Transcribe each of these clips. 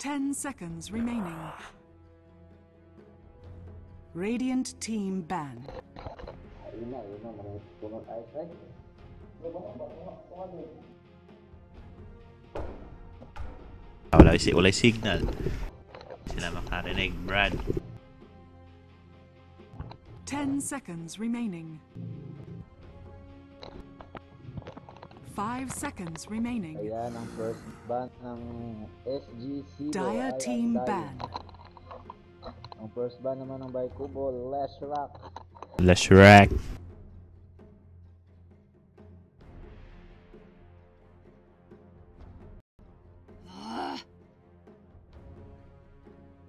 10 seconds remaining. Radiant team ban. Wala signal. Sila makarinig, Brad. 10 seconds remaining. 5 seconds remaining. Ayan ang first ban ng SGC. Dire team ban. Ang first ban naman ng Baikubo, Leshrac. Leshrac.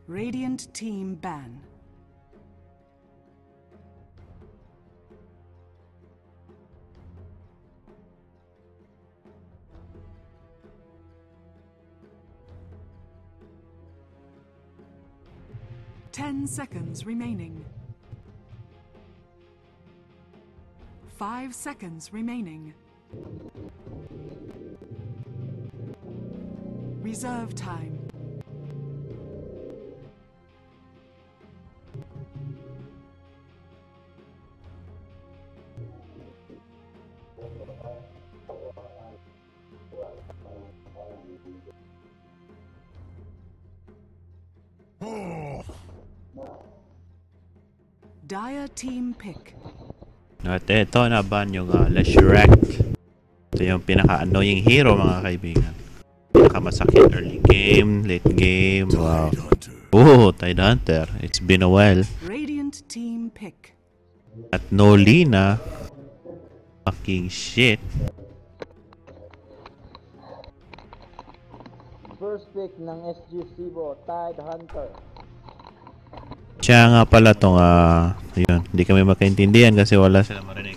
Radiant team ban. Ten seconds remaining. 5 seconds remaining. Reserve time. Dire team pick. At ito naban yung Leshrac. Ito yung pinaka-annoying hero mga kaibigan. Pinaka-masakit early game, late game. Wow. Oh, Tidehunter. It's been a while. Radiant team pick. At no Lina. Fucking shit. First pick ng SGC bo, Tidehunter. Siya nga pala tong yun, hindi kami makaintindihan kasi wala sila marinig.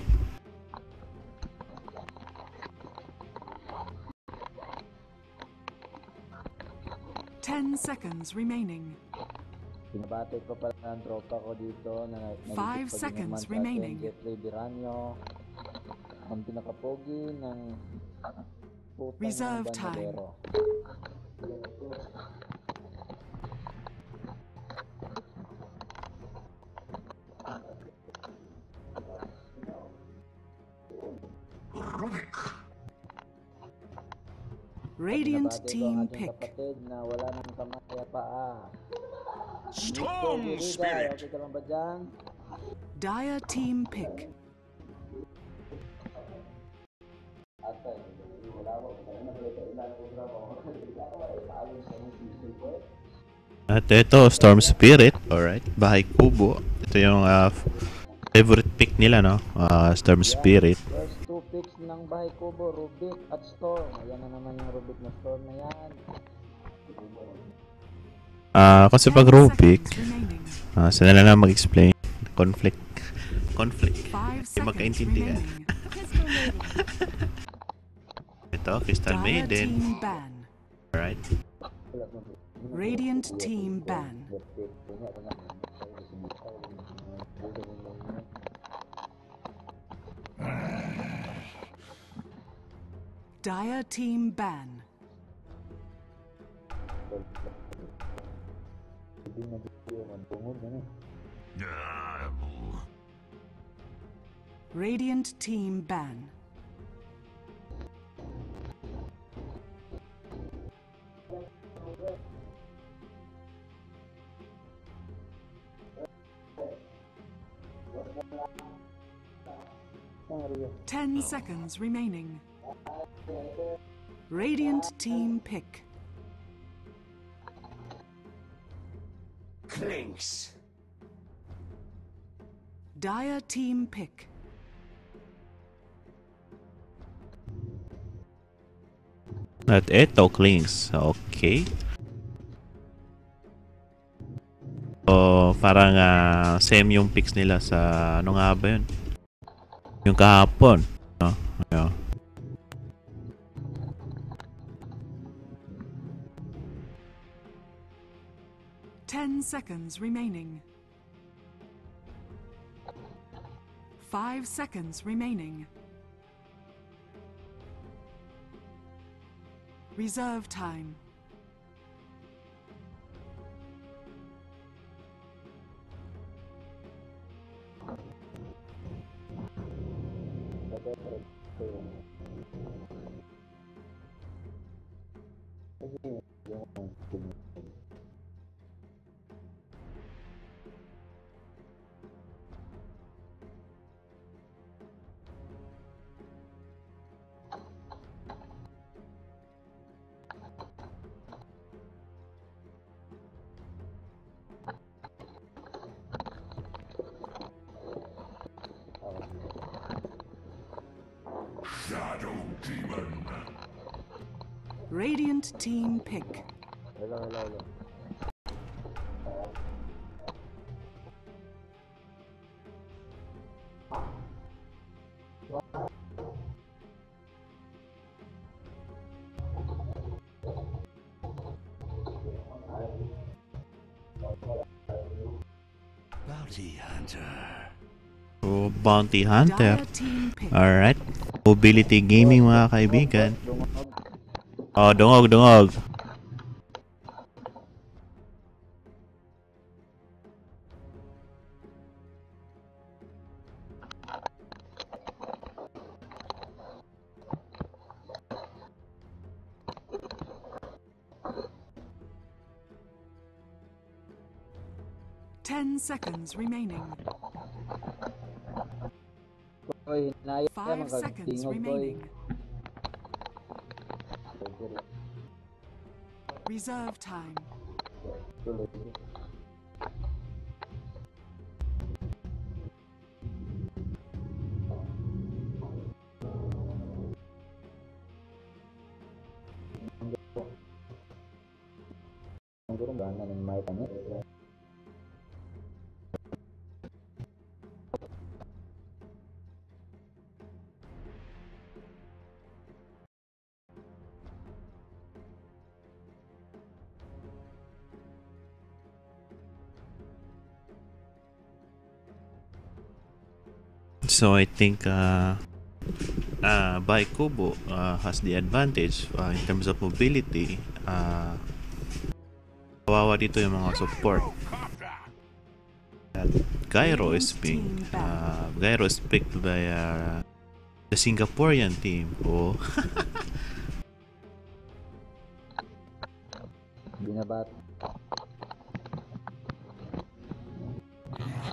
Ten seconds remaining. Binabati ko pala ng tropa ko dito na 5 seconds remaining. Jeffrey Biranyo, ang pinakapogi ng reserve time. Radiant team pick. Na wala nang kamay paa. Storm Spirit. Okay ka lang ba dyan? Dire team pick. At ito, Storm Spirit. Alright, Bahay Kubo. Ito yung favorite pick nila, no? Storm Spirit. First two picks ng Bahay Kubo, Rubik at Storm. Ayan na naman yung Rubik na Storm na yan. Kasi pag Rubik, sila na lang mag-explain. Conflict. Hindi magkaintindihan. Ito, Crystal Maiden. Alright. Radiant team ban. Dire team ban. Radiant team ban. Ten seconds remaining. Radiant team pick. Clinks. Dire team pick. At ito, Clinks. Okay. So, parang same yung picks nila sa ano nga ba yun? Yung kahapon. No? Ayan. Ten seconds remaining. 5 seconds remaining. Reserve time. Shadow Demon. Radiant team pick. Hello. Bounty Hunter. So, Bounty Hunter. Dire team pick. Alright. Mobility Gaming mga kaibigan. Dungog. Oh, dungog. 10 seconds remaining. Boy, hinayang 5 seconds magkatingog, boy. remaining. Reserve time. Tuloy. Siguro ba na ng mic niya? So I think Baikubo has the advantage in terms of mobility. Kawawa dito yung mga support. Gyro is picked. Gyro is picked by the Singaporean team. Oh.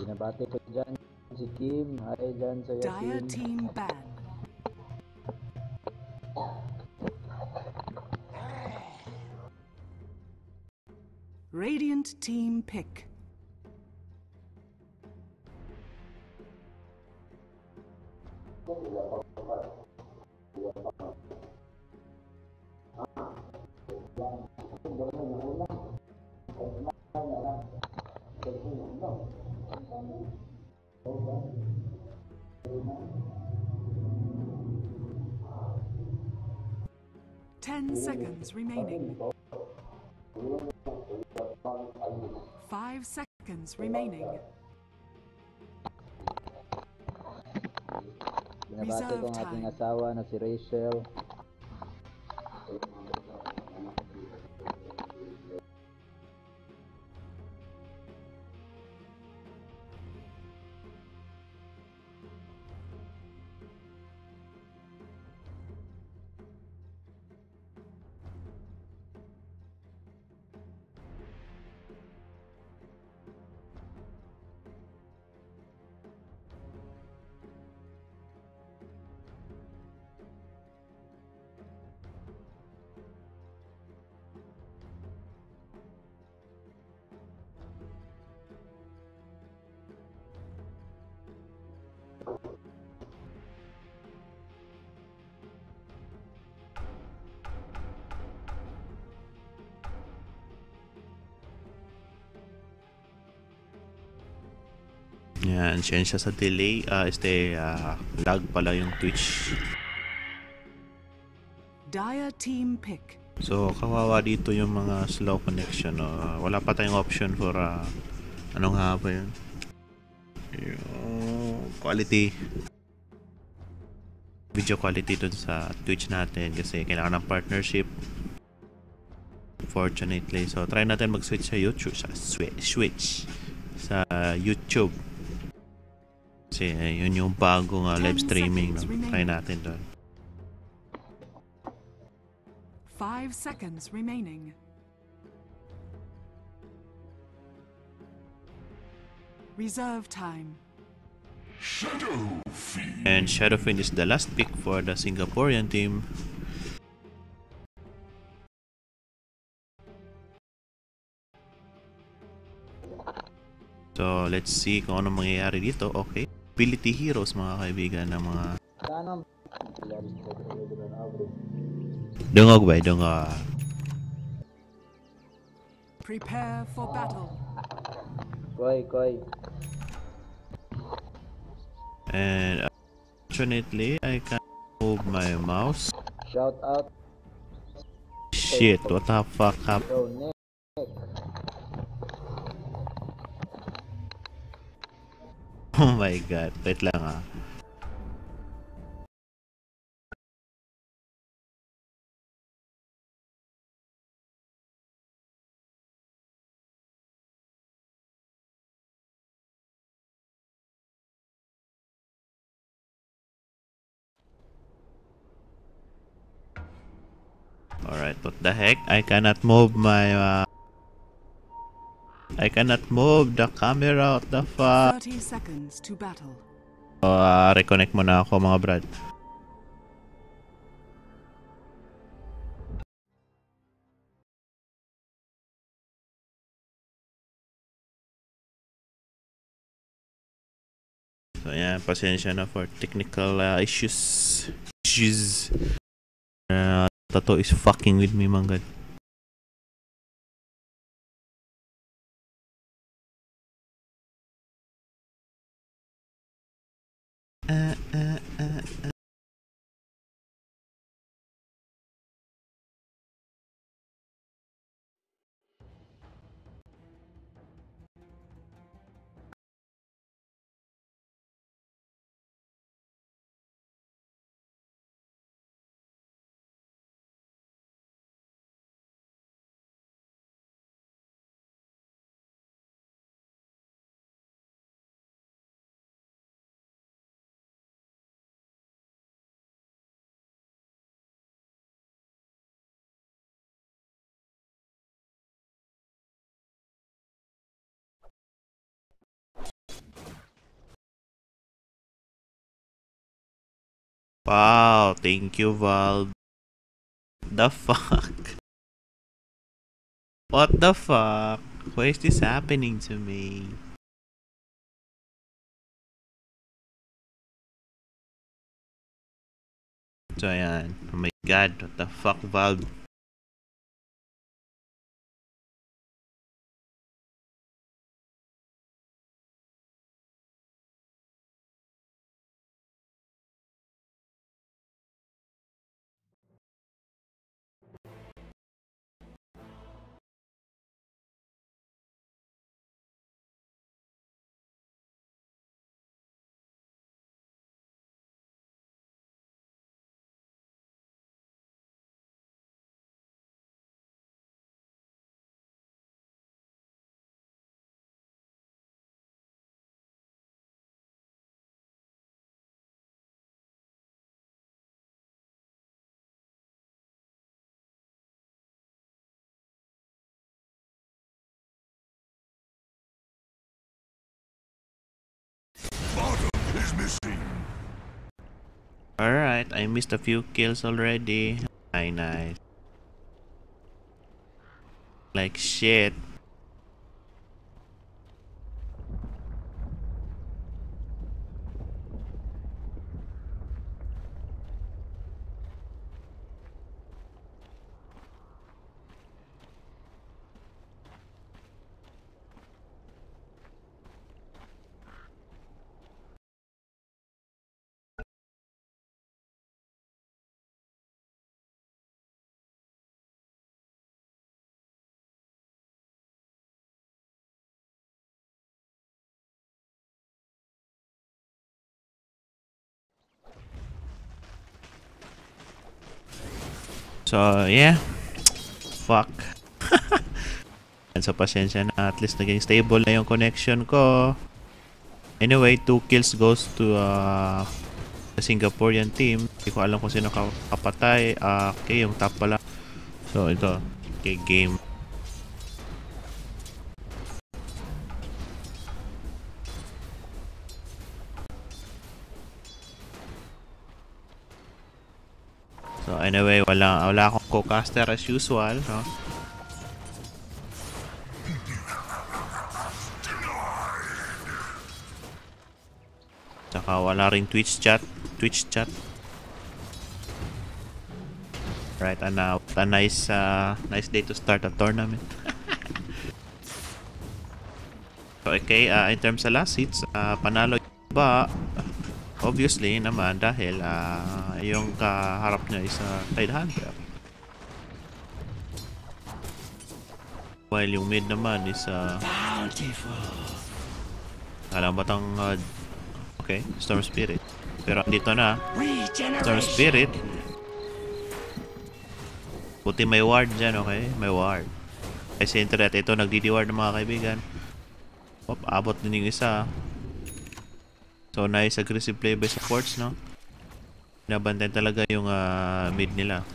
Binabate ko dyan si Kim. Hi dyan sa'yo, Dire Kim. team ban. Radiant team pick. Ten seconds remaining. 5 seconds remaining. Binabate ko ang Reserve aking time. asawa na si Rachel. Yan, siyensya sa delay. Lag pala yung Twitch. Dire team pick. So, kawawa dito yung mga slow connection. Wala pa tayong option for anong nga ba yun? Yung quality. Video quality dun sa Twitch natin kasi kailangan ng partnership. Fortunately. So, try natin mag-switch sa YouTube. Sa YouTube. Kasi yun yung bagong live 10 streaming. seconds No? remaining. Try natin doon. 5 seconds remaining. Reserve time. Shadowfiend. And Shadowfiend is the last pick for the Singaporean team. So, let's see kung ano mangyayari dito. Okay. Ability heroes, mga kaibigan, ng mga... Sana Dungog ba? Dungog. Prepare for battle. Koy. And unfortunately, I can't move my mouse. Shout out. Shit, what the fuck happened? Yo, Nick. Oh my god, wait lang ah. Alright, what the heck? I cannot move my I cannot move the camera. What the fuck? 30 seconds to battle. Reconnect mo na ako, mga brad. So yan, pasensya na for technical issues. Tato is fucking with me, manggad. Wow, thank you, Valve. The fuck? What the fuck? Why is this happening to me? So ayan. Oh my god, what the fuck, Valve? Bottom is missing. Alright, I missed a few kills already. Nice. Like shit. So, yeah. Fuck. And so, pasensya na. At least naging stable na yung connection ko. Anyway, 2 kills goes to the Singaporean team. Hindi ko alam kung sino kapatay. Okay, yung top pala. So, ito. Okay, game. So, anyway, wala akong co-caster as usual, no? Saka wala ring Twitch chat. Right, and a nice day to start a tournament. So, okay, in terms of last hits, panalo ba? Obviously naman dahil yung kaharap niya is Tidehunter. While yung mid naman is alam batang okay, Storm Spirit. Pero andito na Storm Spirit. Buti may ward dyan, okay? May ward. Kasi internet ito nagdi-ward ng mga kaibigan. Abot din yung isa. So nice aggressive play by supports, no? Nabantayan talaga yung mid nila.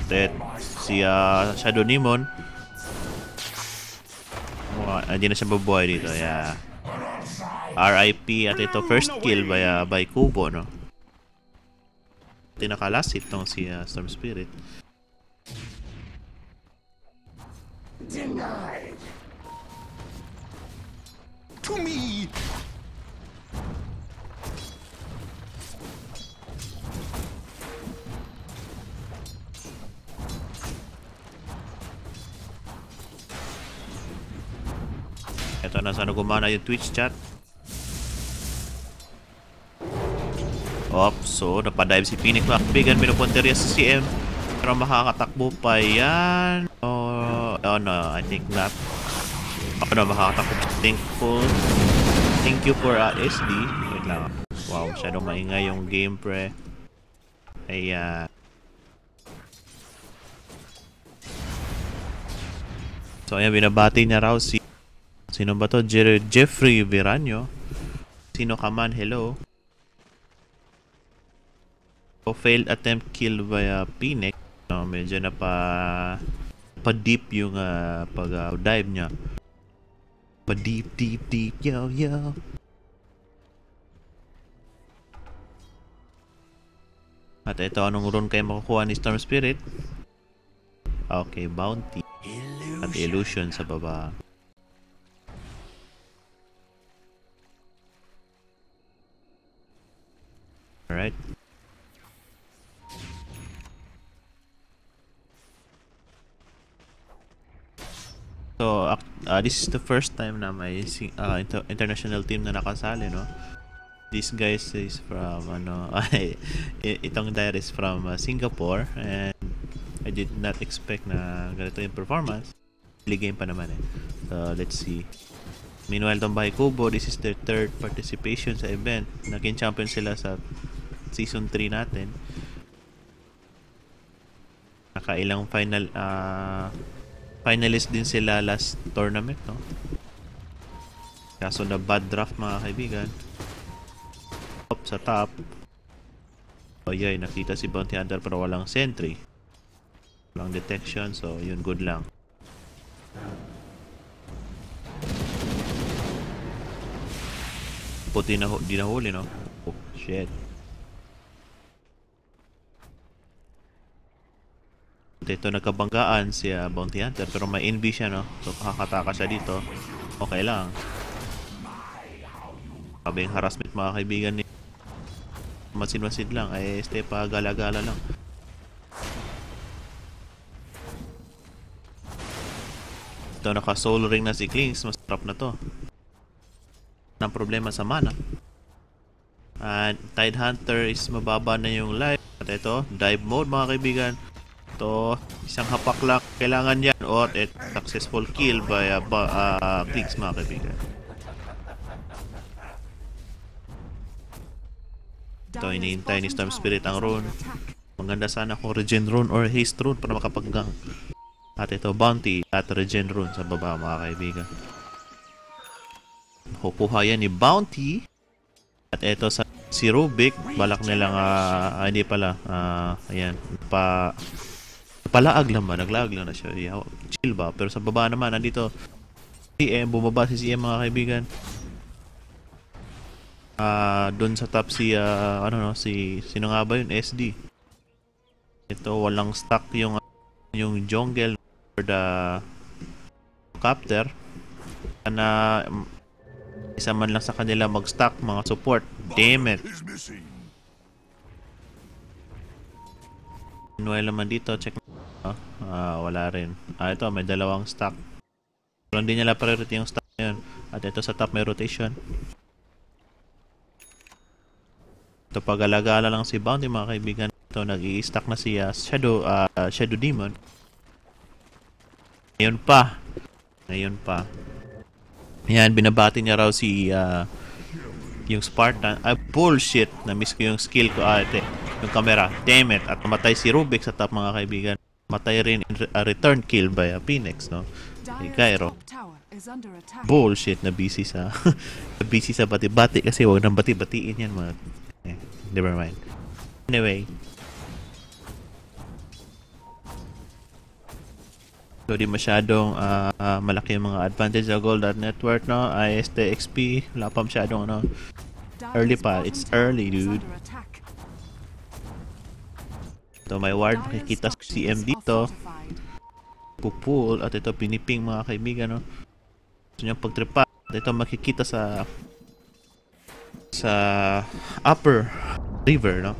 Dead si Shadow Demon. Hindi na siya mabuhay dito. Yeah. RIP at ito first kill by Kubo, no? Tinaka last hit tong si Storm Spirit. Denied. To me. Ito na sana gumana yung Twitch chat. So napadive si Phoenix mga kaibigan, pinupunteriya sa CM. Pero makakatakbo pa yan. Oh no, I think not. Ako na makakatakbo. Thank you for SD. Wait lang. Wow, masyadong maingay yung game pre. Ayan. So ayan, binabati niya raw si sino ba to? Jeffrey Viranyo. Sino ka man? Hello. So, failed attempt kill by Phoenix. No, medyo na pa deep yung pag-dive niya. Pa deep, yo. At ito, anong rune kayo makukuha ni Storm Spirit? Okay, Bounty. At Illusion sa baba. Alright. So, this is the first time na may international team na nakasali, no? This guy is from, itong Dire is from Singapore, and I did not expect na ganito yung performance. Early game pa naman eh. So, let's see. Meanwhile, itong Bahay Kubo, this is their third participation sa event. Naging champion sila sa season 3 natin. Nakailang finalist din sila last tournament, no? Kaso na bad draft mga kaibigan. Up sa top. Ayay, nakita si Bounty Hunter pero walang sentry. Walang detection, so yun, good lang. Puti na di nahuli, no? Oh, shit. Dito nagkabanggaan si Bounty Hunter pero may NB siya, no? So kakataka siya dito. Okay lang. Sabi yung harassment mga kaibigan ni masin-masin lang ay pa gala-gala lang. Ito naka soul ring na si Klings, masarap na to. Nang problema sa mana. And Tidehunter is mababa na yung life. At ito, dive mode mga kaibigan. Ito, isang hapak lang kailangan yan. O, successful kill by Klings mga kaibigan. Ito, iniintay ni Storm Spirit ang rune. Maganda sana kung Regen Rune or Haste Rune para makapag-gank. At ito, Bounty at Regen Rune sa baba, mga kaibigan. Kukuha yan ni Bounty. At ito sa si Rubik, balak nilang, hindi pala, ayan, palaag lang ba? Naglaag lang na siya. Yeah, chill ba? Pero sa baba naman, nandito, CM, bumaba si CM, mga kaibigan. Doon sa top si, sino nga ba yun? SD. Ito, walang stock yung jungle for the captor. Na isa man lang sa kanila mag-stock mga support. Damn it. Noel naman dito, check. Wala rin. Ito, may dalawang stock. Pero hindi nila priority yung stock na yun. At ito sa top may rotation. Ito, pag-alagala lang si Bounty, mga kaibigan. Ito, nag-i-stack na si Shadow Demon. Ngayon pa. Yan, binabati niya raw si yung Spartan. Bullshit! Na-miss ko yung skill ko. Yung camera. Damn it! At namatay si Rubik sa top, mga kaibigan. Matay rin a return kill by Phoenix, no? Ni Cairo. Bullshit! Na-busy sa bati-bati kasi huwag nang bati-batiin yan, mga... never mind. Anyway. So, di masyadong malaki yung mga advantage sa gold at network, no? IST XP, wala pa masyadong, early pa. It's early, dude. Ito, may ward. Makikita si CM dito. Pupul. At ito, piniping, mga kaibigan, no? Gusto niyang pagtripa. At ito, makikita sa upper river, no?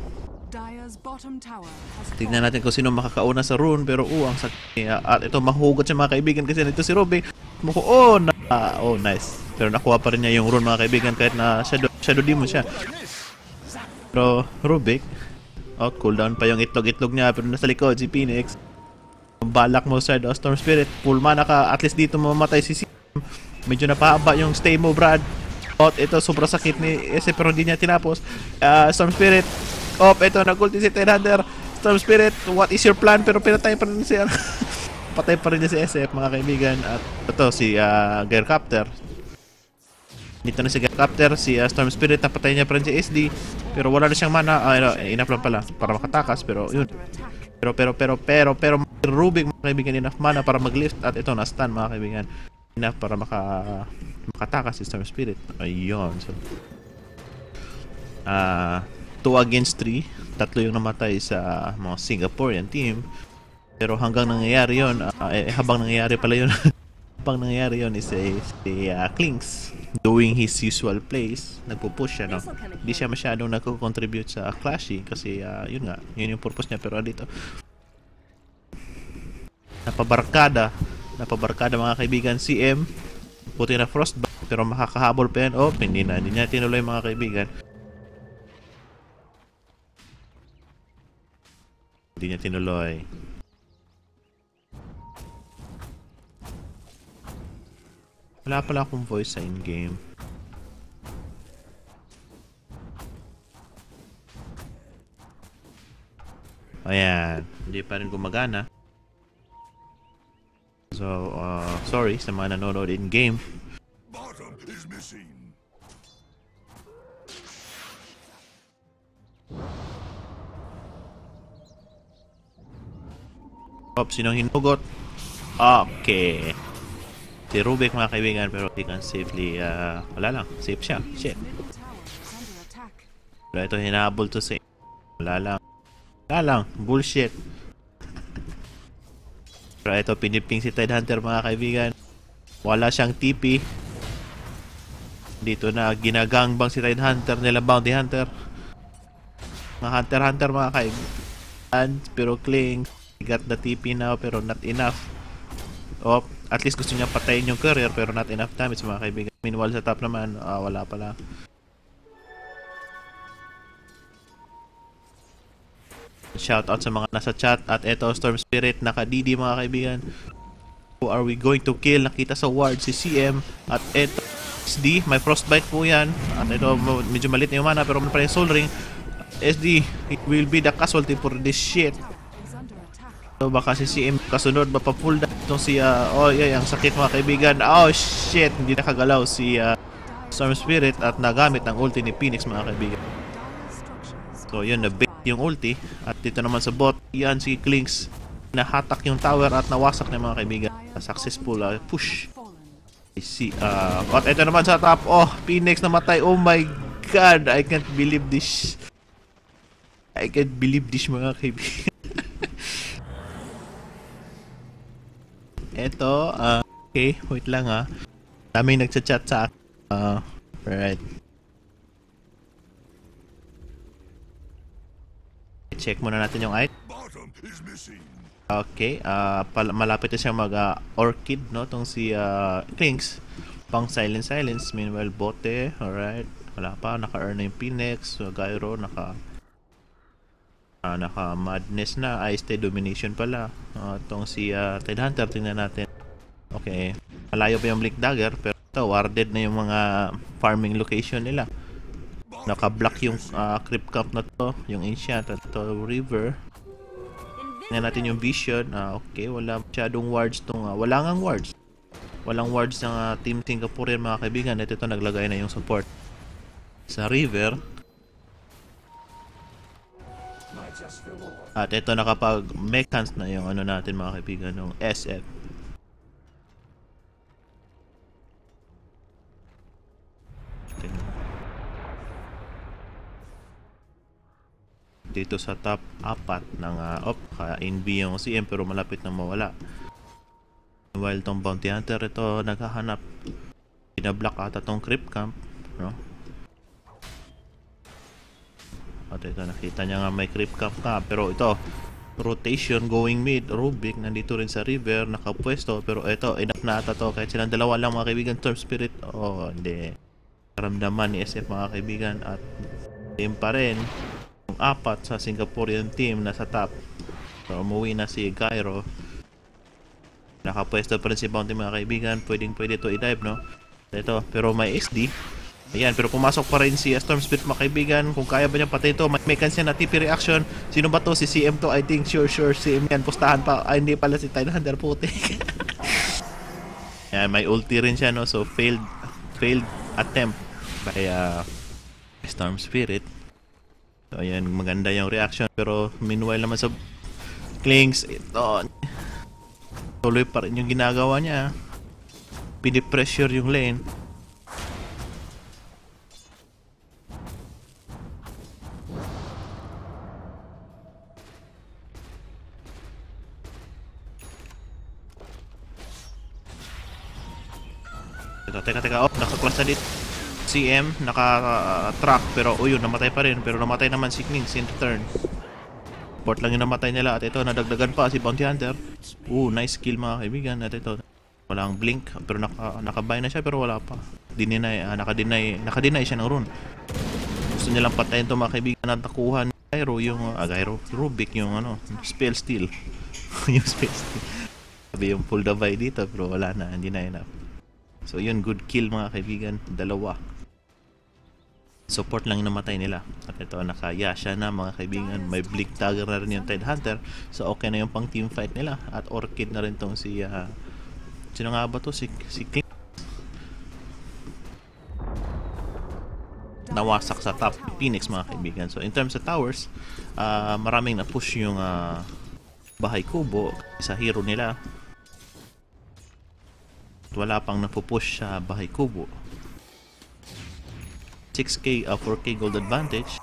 Tignan natin kung sino makakauna sa rune, pero ang sakit. At ito, mahugot siya, mga kaibigan, kasi ito si Rubik. Nice. Pero nakuha pa rin niya yung rune, mga kaibigan, kahit na Shadow Demon siya. Pero Rubik, cooldown pa yung itlog niya, pero nasa likod si Phoenix. Balak mo sa Storm Spirit, full mana ka, at least dito mamatay si CM. Medyo napahaba yung stay mo, Brad. Ito, sobrang sakit ni SF, pero hindi niya tinapos. Storm Spirit. Ito, nag-ulti si Tidehunter. Storm Spirit, what is your plan? Pero pinatay pa rin siya. Patay pa rin niya si SF, mga kaibigan. At ito, si Gearcaptor. Dito na si Gearcaptor. Si Storm Spirit, napatay niya pa rin si SD. Pero wala na siyang mana. Enough lang pala para makatakas. Pero yun. Pero Rubik, mga kaibigan, enough mana para mag-lift. At ito, na-stun, mga kaibigan. Enough para makatakas si Storm Spirit. Ayun. So, 2 against 3. Tatlo yung namatay sa mga Singaporean team. Pero hanggang nangyayari yun, habang nangyayari pala yun, habang nangyayari yun is si Klinks doing his usual plays. Nagpo-push siya, no? Hindi siya masyadong nagko-contribute sa Clashy kasi yun nga, yun yung purpose niya. Pero dito, napabarkada mga kaibigan. CM, puti na Frostbite, pero makakahabol pa yan. Hindi niya tinuloy, mga kaibigan. Hindi niya tinuloy. Wala pala akong voice sa in-game. Ayan. Hindi pa rin gumagana. So, sorry sa mga nanonood in-game. Bottom is missing. Sinong hinugot? Okay. Si Rubik, mga kaibigan, pero he can safely, wala lang. Safe siya. Shit. Pero ito, hinahabol to sa... Wala lang. Bullshit. Pero ito, piniping si Tidehunter, mga kaibigan. Wala siyang TP. Dito na, ginagangbang si Tidehunter nila, Bounty Hunter. Mga Hunter, mga kaibigan. Pero Kling, he got the TP now, pero not enough. At least gusto niya patayin yung courier, pero not enough damage, mga kaibigan. Meanwhile, sa top naman, wala pala. Shoutout sa mga nasa chat. At eto, Storm Spirit, naka-DD, mga kaibigan. Who are we going to kill? Nakita sa ward si CM. At eto, SD, may Frostbite po yan. At ito, medyo malit na yung mana, pero may pa rin Soul Ring. SD will be the casualty for this shit. Is under attack. So baka si CM kasunod mapapull down itong si oh yeah, ang sakit mga kaibigan. Oh shit, hindi nakagalaw si Storm Spirit at nagamit ang ulti ni Phoenix mga kaibigan. Dire structures So yun, na-bait yung ulti. At dito naman sa bot, yan si Klinks. Nahatak yung tower at nawasak na mga kaibigan. Successful push. fallen. I see. At ito naman sa top. Oh, Phoenix namatay. Oh my god, I can't believe this. I can't believe this mga kaibigan. Ito, okay, wait lang daming nagchat-chat sa akin. Right. Check muna natin yung item. Bottom is missing. Okay, malapit na siya mag-orchid, no? Tong si Klinks. Pang silence. Meanwhile, bote. Alright. Wala pa. Naka-earn na yung Phoenix. Gyro, naka-madness na. Ice domination pala. Tong si Tidehunter, tingnan natin. Okay. Malayo pa yung Blink Dagger. Pero ito, warded na yung mga farming location nila. Naka-block yung creep camp na to. Yung Ancient at to River. Tingnan natin yung Vision. Okay, wala masyadong wards tong wala ngang wards. Walang wards ng Team Singaporean mga kaibigan. At ito naglagay na yung support sa River. At ito nakapag-mechans na yung ano natin mga kaibigan, yung SF. Dito sa top 4 ng NB yung CM pero malapit na mawala. While tong Bounty Hunter ito naghahanap, pinablock ata tong creep camp, no? At ito nakita niya nga may creep camp ka, pero ito rotation going mid. Rubik nandito rin sa river nakapwesto, pero ito enough na ata to kahit silang dalawa lang mga kaibigan. Storm Spirit, oh hindi, karamdaman ni SF mga kaibigan. At team pa rin yung 4 sa Singaporean team na sa top. So umuwi na si Gyro, nakapwesto pa rin si Bounty mga kaibigan. Pwede to i-dive, no? Ito, pero may SD. Ayan, pero pumasok pa rin si Storm Spirit mga kaibigan. Kung kaya ba niya patay ito, may kansya na TP reaction. Sino ba to? Si CM to, I think. Sure CM yan. Pustahan pa. Ay, hindi pala si Tidehunter, puti. Ayan, may ulti rin siya, no? So failed attempt by Storm Spirit. So ayan, maganda yung reaction. Pero meanwhile naman sa Klinks, ito tuloy pa rin yung ginagawa niya. Pinipressure yung lane. Teka, oh, naka-clash na dito. CM, naka-track, pero yun, namatay pa rin. Pero namatay naman si Klinks in return. Port lang yung namatay nila. At ito, nadagdagan pa si Bounty Hunter. Nice kill mga kaibigan. At ito, walang blink. Pero nakabuy na siya, pero wala pa. Naka-deny siya ng rune. Gusto nilang patayin ito mga kaibigan. At nakuha ni Gyro, Rubik, yung spell steal. Yung spell steal. Sabi yung pull the buy dito, pero wala na, hindi na enough. So yun, good kill mga kaibigan, dalawa. Support lang yung namatay nila. At ito, naka-Yasha na mga kaibigan. May Blink Dagger na rin yung Tidehunter. So okay na yung pang team fight nila. At Orchid na rin tong si sino nga ba to? Si King. Nawasak sa top Phoenix mga kaibigan. So in terms of towers, maraming na-push yung bahay kubo sa hero nila. Wala pang napupush sa bahay kubo. 6k 4k gold advantage.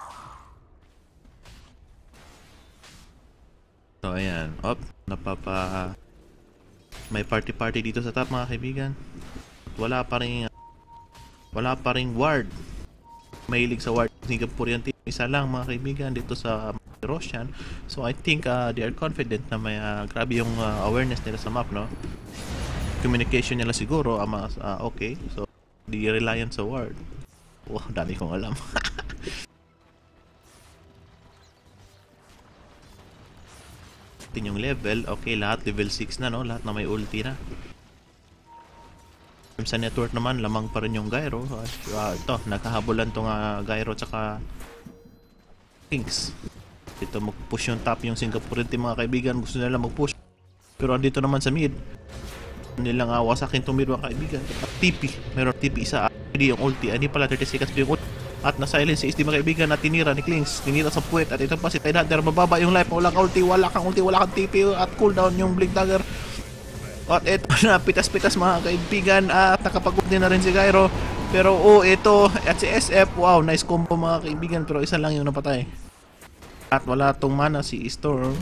So ayan, may party dito sa top mga kaibigan. Wala pa ring ward. Mahilig sa ward Singaporean team, isa lang mga kaibigan dito sa Roshan. So I think they are confident na may grabe yung awareness nila sa map, no? Communication nila siguro okay, so di reliant sa ward. Wow, dami kong alam. Tin yung level, okay, lahat level 6 na, no? Lahat na may ulti na. Sa network naman, lamang pa rin yung Gyro. Ito, nagkahabulan tong Gyro tsaka Kings. Dito mag-push yung top yung Singaporean team mga kaibigan. Gusto nila mag-push. Pero andito naman sa mid. Nilang wasakin itong mid mga kaibigan. TP. Meron TP isa. Hindi yung ulti. Hindi pala 30 seconds yung ulti. At na-silence si SD mga kaibigan na tinira ni Klings. Tinira sa puwet. At ito pa si Tidehunter. Mababa yung life. Wala kang ulti. Wala kang TP. At cooldown yung Blink Dagger. At ito na pitas-pitas mga kaibigan. At nakapag-up din na rin si Gyro. Pero ito. At si SF. Wow, nice combo mga kaibigan. Pero isa lang yung napatay. At wala tong mana si Storm.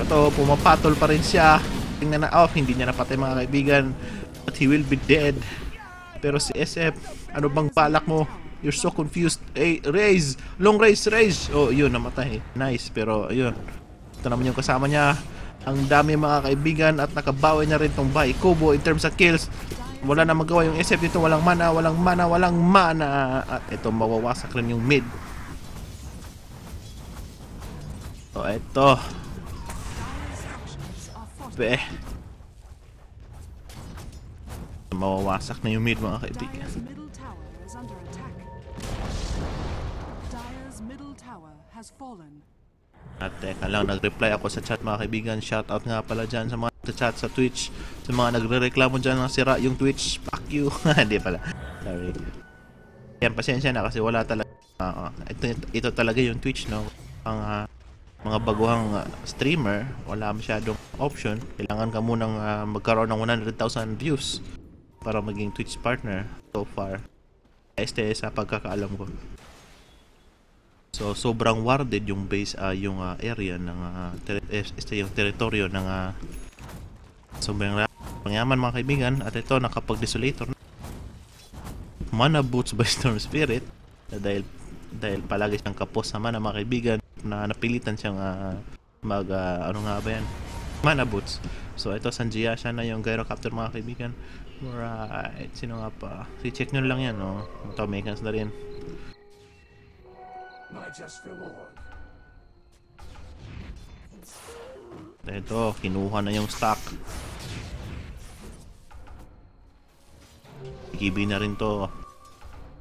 Ito, pumapatol pa rin siya. Tingnan na off. Hindi niya napatay mga kaibigan. But he will be dead. Pero si SF, ano bang balak mo? You're so confused. Hey, raise! Long raise! Oh, yun, namatay. Nice, pero yun. Ito naman yung kasama niya. Ang dami mga kaibigan at nakabawi na rin tong Bahay Kubo in terms of kills. Wala na magawa yung SF dito. Walang mana. At ito, mawawasak rin yung mid. So, ito. Mawawasak na yung mid mga kaibigan. Dire's middle tower is under attack. Dire's middle tower has fallen. At teka lang, nag-reply ako sa chat mga kaibigan. Shoutout nga pala dyan sa mga chat sa Twitch. Sa mga nagre-reklamo dyan na sira yung Twitch. Fuck you. Hindi pala. Sorry. Yan, pasensya na kasi wala talaga. Ito talaga yung Twitch, no? Ang mga baguhang streamer, wala masyadong option. Kailangan ka munang magkaroon ng 100,000 views para maging Twitch partner so far. Este sa pagkakaalam ko. So sobrang warded yung base yung area ng yung teritoryo ng sobrang pangyaman mga kaibigan. At ito nakapag-desolator mana boots by Storm Spirit dahil palagi siyang kapos sa mana mga kaibigan na napilitan siyang ano nga ba yan, mana boots. So ito Sanjia siya na yung Gyrocopter mga kaibigan. Right, sino nga pa? I-check nyo lang yan, no? Ito, Mekans na rin. Ito, kinuha na yung stock. Kibi na rin to.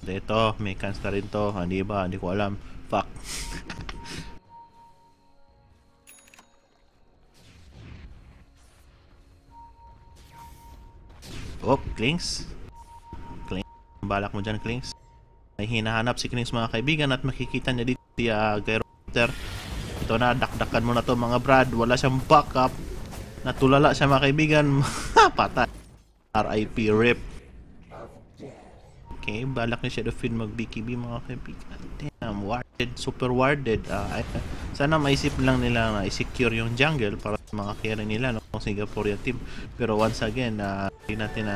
Ito, Mekans na rin to. Hindi ba? Hindi ko alam. Fuck. Oh, Klings. Balak mo dyan, Klings. May hinahanap si Klings mga kaibigan at makikita niya dito si Gyrocopter. Ito na, dakdakan mo na to mga brad. Wala siyang backup. Natulala siya mga kaibigan. Patay. RIP RIP. Okay, balak niya siya Fin mag-BKB mga kaibigan. Damn, warded, super warded. Sana maisip lang nila na i-secure yung jungle para mga carry nila, no, Singaporean team. Pero once again, hindi natin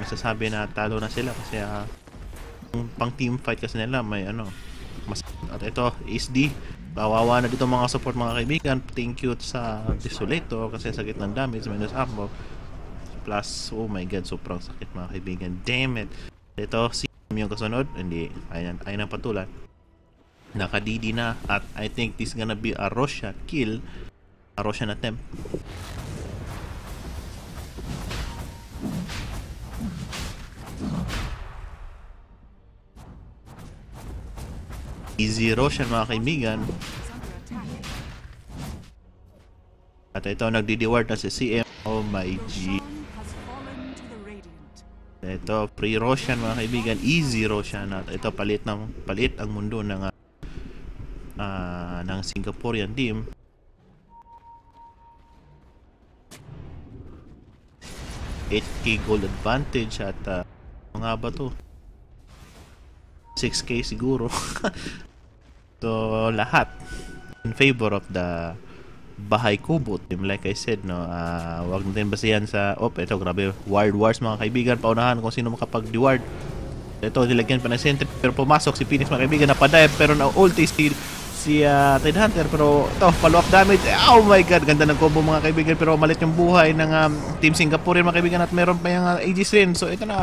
masasabi na talo na sila kasi pang team fight kasi nila may mas. At ito, SD. Kawawa na dito mga support mga kaibigan. Thank you sa Desolator kasi sakit ng damage minus ammo. Plus, oh my god, sobrang sakit mga kaibigan. Damn it. Ito, si yung kasunod. Hindi, ayun ang patulan. Naka-DD na at I think this gonna be a Roshan kill. A Roshan attempt. Easy Roshan mga kaibigan. At ito, nagdi-deward na si CM. Oh my G. Ito, free Roshan mga kaibigan. Easy Roshan. At ito, palit ang mundo ng Singaporean team. $8K gold advantage at mga ba to? 6K siguro. So lahat in favor of the Bahay Kubo team. Like I said, no, wag natin basihan sa ito grabe, Wild Wars mga kaibigan. Paunahan kung sino makapag-deward. Ito, nilagyan pa ng sentry pero pumasok si Phoenix mga kaibigan, napadive pero na-ulti si Tidehunter, pero ito, follow-up damage. Oh my god, ganda ng combo mga kaibigan, pero malit yung buhay ng Team Singapore mga kaibigan at meron pa yung Aegis rin. So ito na,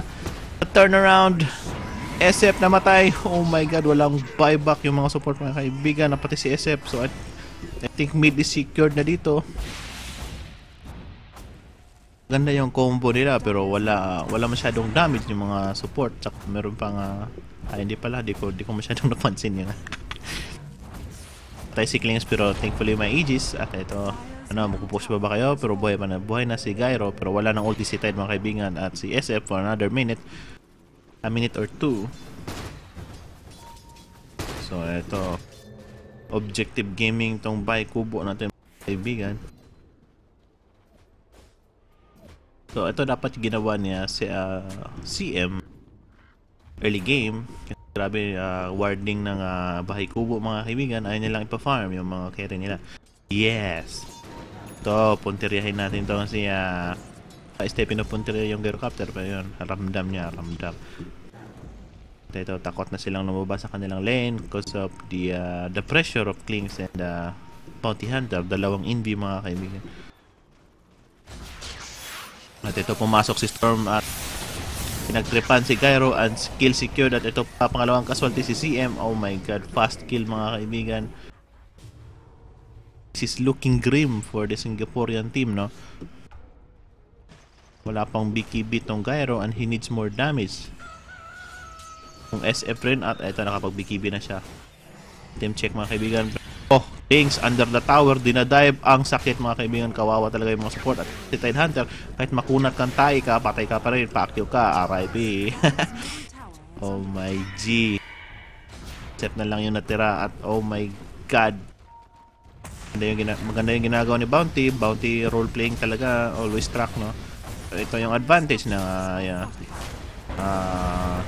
turnaround. SF namatay. Oh my god, walang buyback yung mga support mga kaibigan na pati si SF. So I think mid is secured na dito. Ganda yung combo nila pero wala masyadong damage yung mga support. Tsaka meron pang hindi pala, di ko masyadong napansin yun. Namatay si Klings pero thankfully may Aegis. At ito, mapupush ba kayo? Pero buhay na si Gyro. Pero wala nang ulti si Tide mga kaibigan. At si SF for another minute. A minute or two. So ito, objective gaming tong bahay kubo natin mga kaibigan. So ito dapat ginawa niya si CM early game. Grabe warding ng bahay kubo mga kaibigan. Ayaw nilang ipa-farm yung mga carry nila. Yes. Ito, punteriyahin natin to si Stepino punteriya yung Gyrocopter. Pero yun, ramdam niya, ramdam. Ito, takot na silang lumabas sa kanilang lane because of the pressure of Klings and Bounty Hunter. Dalawang invi mga kaibigan. At ito, pumasok si Storm at pinagtripan si Gyro and skill secured. At ito pa, pangalawang casualty si CM. Oh my god, fast kill mga kaibigan. This is looking grim for the Singaporean team, no? Wala pang BKB tong Gyro and he needs more damage. Kung SF rin at ito nakapag-BKB na siya. Team check mga kaibigan. Oh, Klings under the tower, dinadive. Ang sakit mga kaibigan, kawawa talaga yung mga support. At si Tide Hunter, kahit makunat kang tayo ka, patay ka pa rin, pa-active ka, RIP. Oh my G. Set na lang yung natira at oh my god. Maganda yung ginagawa ni Bounty. Bounty role-playing talaga, always track, no? Ito yung advantage ng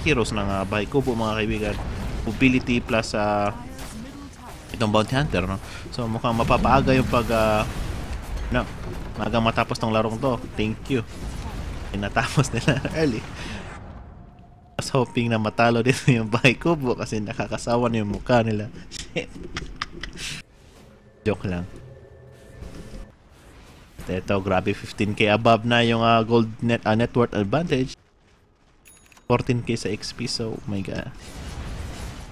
heroes ng bahay kubo mga kaibigan. Mobility plus itong Bounty Hunter, no? So mukhang mapapaaga yung magang matapos ng larong to. Thank you. Natapos nila early. I was hoping na matalo dito yung bahay kubo kasi nakakasawa na yung mukha nila. Shit. Joke lang. At ito, grabe 15k above na yung gold net worth advantage. 14k sa XP, so oh my god.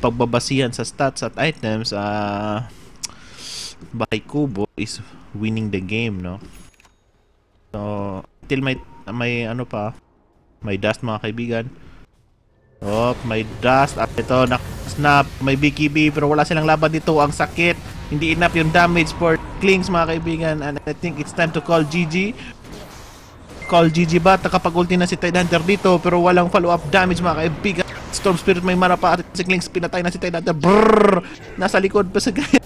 Pagbabasihan sa stats at items, bahay kubo is winning the game, no? So, till may dust mga kaibigan. Oh, may dust. At ito, snap, may BKB pero wala silang laban dito. Ang sakit. Hindi enough yung damage for Klings mga kaibigan. And I think it's time to call GG. Call GG ba? Nakapag-ulti na si Tide Hunter dito pero walang follow-up damage mga kaibigan. Storm Spirit may mana pa at si Klings pinatay na si Tide Hunter. Brrrr! Nasa likod pa sa guy.